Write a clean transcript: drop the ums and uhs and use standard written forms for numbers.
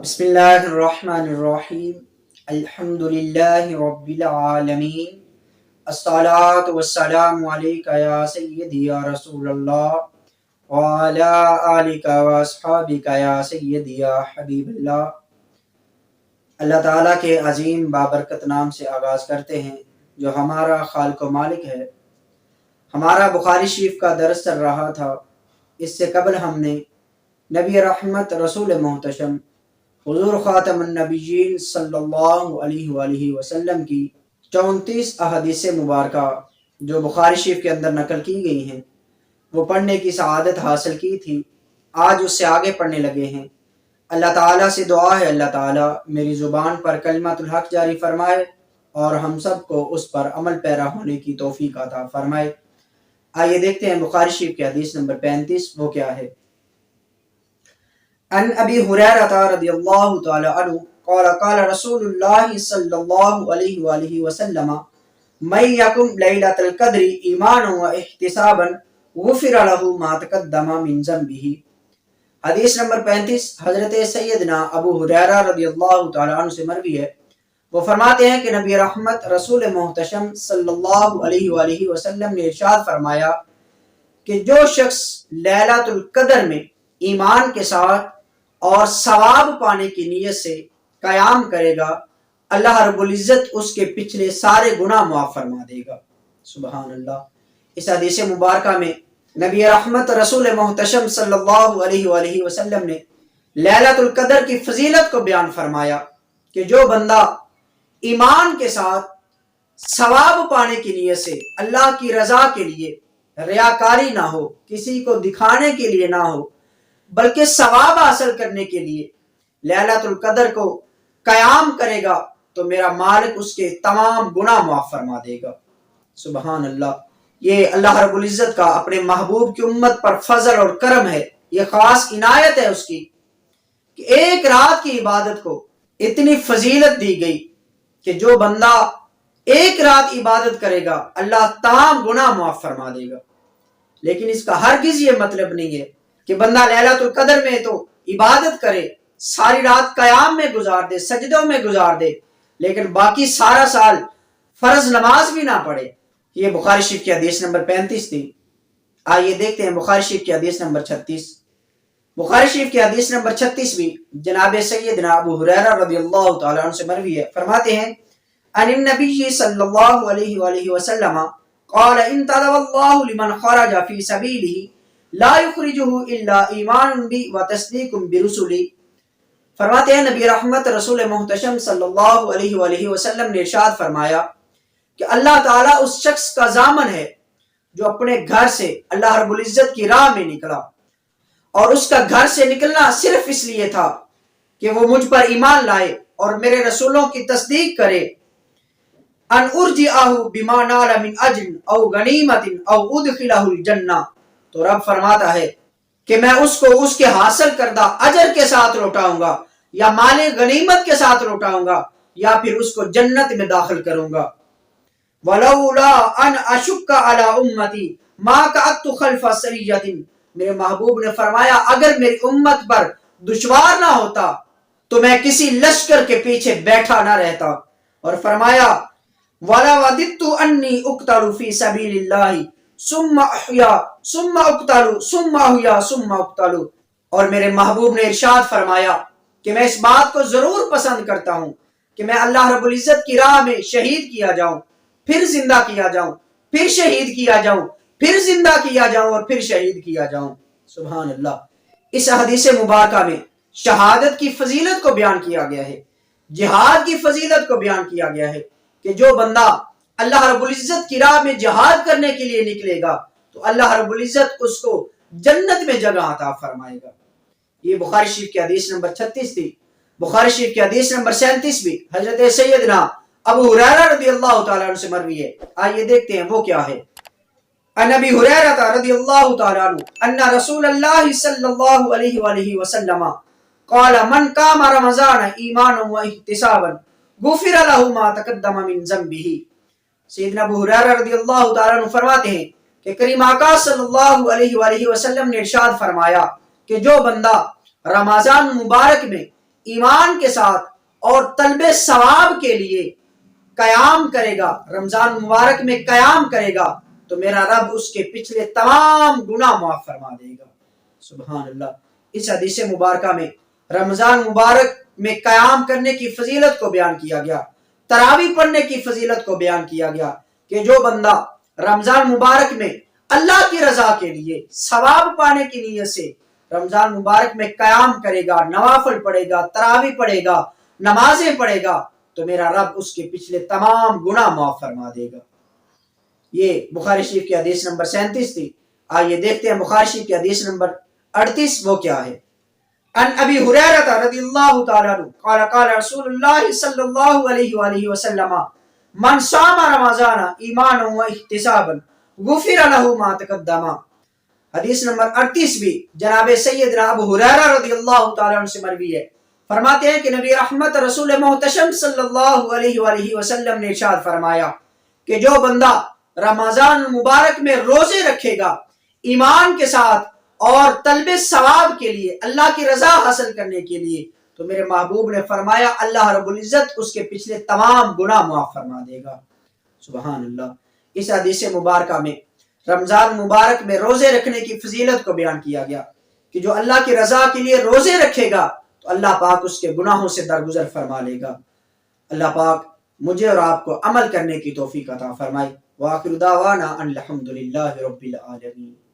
بسم اللہ الرحمن الرحیم الحمدللہ رب العالمین الصلاة والسلام علیکہ یا سیدی یا رسول اللہ وعلا آلکہ واصحابکہ یا سیدی یا حبیب اللہ۔ اللہ تعالیٰ کے عظیم بابرکت نام سے آغاز کرتے ہیں جو ہمارا خالق و مالک ہے۔ ہمارا بخاری شریف کا درس چل رہا تھا۔ اس سے قبل ہم نے نبی رحمت رسول محتشم حضور خاتم النبیین صلی اللہ علیہ وآلہ وسلم کی 34 احادیث مبارکہ جو بخاری شریف کے اندر نقل کی گئی ہیں وہ پڑھنے کی سعادت حاصل کی تھی۔ آج اس سے آگے پڑھنے لگے ہیں۔ اللہ تعالیٰ سے دعا ہے اللہ تعالیٰ میری زبان پر کلمۃ الحق جاری فرمائے اور ہم سب کو اس پر عمل پیرا ہونے کی توفیق عطا فرمائے۔ آئیے دیکھتے ہیں بخاری شریف کی حدیث نمبر 35 وہ کیا ہے۔ عن ابی ہریرہ رضی اللہ تعالی عنہ قال قال رسول اللہ صلی اللہ علیہ وآلہ وسلم من یقم لیلۃ القدر ایمانا و احتسابا غفر له ما تقدم من ذنبہ۔ حدیث نمبر 35 حضرت سیدنا ابو ہریرہ رضی اللہ تعالی عنہ سے مروی ہے۔ وہ فرماتے ہیں کہ نبی رحمت رسول محتشم صلی اللہ علیہ وآلہ وسلم نے ارشاد فرمایا کہ جو شخص لیلۃ القدر میں ایمان کے ساتھ اور ثواب پانے کی نیت سے قیام کرے گا اللہ رب العزت اس کے پچھلے سارے گناہ معاف فرما دے گا۔ سبحان اللہ۔ اس حدیث مبارکہ میں نبی رحمت رسول محتشم صلی اللہ علیہ وآلہ وسلم نے لیلۃ القدر کی فضیلت کو بیان فرمایا کہ جو بندہ ایمان کے ساتھ ثواب پانے کی نیت سے اللہ کی رضا کے لیے ریاکاری نہ ہو، کسی کو دکھانے کے لیے نہ ہو بلکہ ثواب حاصل کرنے کے لیے لیلۃ القدر کو قیام کرے گا تو میرا مالک اس کے تمام گناہ معاف فرما دے گا۔ سبحان اللہ۔ یہ اللہ رب العزت کا اپنے محبوب کی امت پر فضل اور کرم ہے، یہ خاص عنایت ہے اس کی کہ ایک رات کی عبادت کو اتنی فضیلت دی گئی کہ جو بندہ ایک رات عبادت کرے گا اللہ تمام گناہ معاف فرما دے گا۔ لیکن اس کا ہرگز یہ مطلب نہیں ہے کہ بندہ لیلۃ القدر میں تو عبادت کرے، ساری رات قیام میں گزار دے، سجدوں میں گزار دے، لیکن باقی سارا سال فرض نماز بھی نہ پڑھے۔ یہ بخاری شریف کی حدیث نمبر 35 تھی۔ آئیے دیکھتے ہیں بخاری شریف کی حدیث نمبر 36۔ بخاری شریف کی حدیث نمبر 36 بھی جناب سیدنا ابو ہریرہ رضی اللہ تعالیٰ عنہ سے مروی ہے۔ فرماتے ہیں عن النبی صلی اللہ علیہ وآلہ وسلم قال ان طلب اللہ لمن خرج فی سبیلہ لا یخرجہ الا ایمان بی و تصدیق برسلی۔ فرماتے ہیں نبی رحمت رسول محتشم صلی اللہ علیہ وآلہ وسلم نے ارشاد فرمایا کہ اللہ تعالیٰ اس شخص کا ضامن ہے جو اپنے گھر سے اللہ رب العزت کی راہ میں نکلا، اور اس کا گھر سے نکلنا صرف اس لیے تھا کہ وہ مجھ پر ایمان لائے اور میرے رسولوں کی تصدیق کرے۔ ان ارجعہ بما نال من اجر او غنیمت او ادخلہ الجنہ، تو رب فرماتا ہے کہ میں اس کو اس کے حاصل کردہ اجر کے ساتھ لوٹاؤں گا یا مال غنیمت کے ساتھ لوٹاؤں گا یا پھر اس کو جنت میں داخل کروں گا۔ ولولا ان اشک علی امتی ما قعدت خلف سریۃ، میرے محبوب نے فرمایا اگر میری امت پر دشوار نہ ہوتا تو میں کسی لشکر کے پیچھے بیٹھا نہ رہتا۔ اور فرمایا وَلَوَدِدتُّ أَنِّي أُقْتَلُ فِي سَبِيلِ اللَّهِ ثُمَّ أَحْيَا ثُمَّ أُقْتَلُ ثُمَّ أَحْيَا ثُمَّ أُقْتَلُ۔ اور میرے محبوب نے ارشاد فرمایا کہ میں اس بات کو ضرور پسند کرتا ہوں کہ میں اللہ رب العزت کی راہ میں شہید کیا جاؤں، پھر زندہ کیا جاؤں، پھر شہید کیا جاؤں، پھر زندہ کیا جاؤں اور پھر شہید کیا جاؤں۔ سبحان اللہ۔ اس حدیث مبارکہ میں شہادت کی فضیلت کو بیان کیا گیا ہے، جہاد کی فضیلت کو بیان کیا گیا ہے کہ جو بندہ اللہ رب العزت کی راہ میں جہاد کرنے کے لیے نکلے گا تو اللہ رب العزت اس کو جنت میں جگہ عطا فرمائے گا۔ یہ بخاری شریف کی حدیث نمبر 36 تھی۔ بخاری شریف کی حدیث نمبر 37 بھی حضرت سیدنا ابو ہریرہ رضی اللہ تعالیٰ عنہ سے مروی ہے۔ آئیے دیکھتے ہیں وہ کیا ہے۔ عن ابی ہریرہ رضی اللہ تعالیٰ عنہ ان رسول اللہ صلی اللہ علیہ وآلہ وسلم قال من قام رمضان ایمانا و احتسابا غفر له ما تقدم من ذنبہ۔ سیدنا ابو ہریرہ رضی اللہ تعالیٰ عنہ فرماتے ہیں کہ کریم آقا صلی اللہ علیہ وآلہ وسلم نے ارشاد فرمایا کہ جو بندہ رمضان مبارک میں ایمان کے ساتھ اور طلب ثواب کے لیے قیام کرے گا، رمضان مبارک میں قیام کرے گا، تو میرا رب اس کے پچھلے تمام گناہ معاف فرما دے گا۔ سبحان اللہ۔ اس حدیث مبارکہ میں رمضان مبارک میں قیام کرنے کی فضیلت کو بیان کیا گیا، تراویح پڑھنے کی فضیلت کو بیان کیا گیا کہ جو بندہ رمضان مبارک میں اللہ کی رضا کے لیے ثواب پانے کی نیت سے رمضان مبارک میں قیام کرے گا، نوافل پڑھے گا، تراویح پڑھے گا، نمازیں پڑھے گا، تو میرا رب اس کے پچھلے تمام گناہ معاف فرما دے گا۔ یہ بخاری شریف کی حدیث نمبر 37 تھی۔ آئیے دیکھتے ہیں بخاری شریف کی حدیث نمبر 38 وہ کیا ہے۔ ان ابی ہریرہ رضی اللہ تعالی عنہ قال قال رسول اللہ صلی اللہ علیہ وآلہ وسلم من صام رمضان ایمانا و احتسابا غفر له ما تقدم۔ حدیث نمبر 38 بھی جناب سیدنا ابو ہریرہ رضی اللہ تعالی عنہ سے مروی ہے۔ فرماتے ہیں کہ نبی رحمت رسول محتشم صلی اللہ علیہ وآلہ وسلم نے ارشاد فرمایا کہ جو بندہ رمضان مبارک میں روزے رکھے گا ایمان کے ساتھ اور طلب ثواب کے لیے، اللہ کی رضا حاصل کرنے کے لیے، تو میرے محبوب نے فرمایا اللہ رب العزت اس کے پچھلے تمام گناہ معاف فرما دے گا۔ سبحان اللہ۔ اس حدیث مبارکہ میں رمضان مبارک میں روزے رکھنے کی فضیلت کو بیان کیا گیا کہ جو اللہ کی رضا کے لیے روزے رکھے گا تو اللہ پاک اس کے گناہوں سے درگزر فرما لے گا۔ اللہ پاک مجھے اور آپ کو عمل کرنے کی توفیق عطا فرمائے۔ وآخر دعوانا ان الحمد للہ رب العالمین۔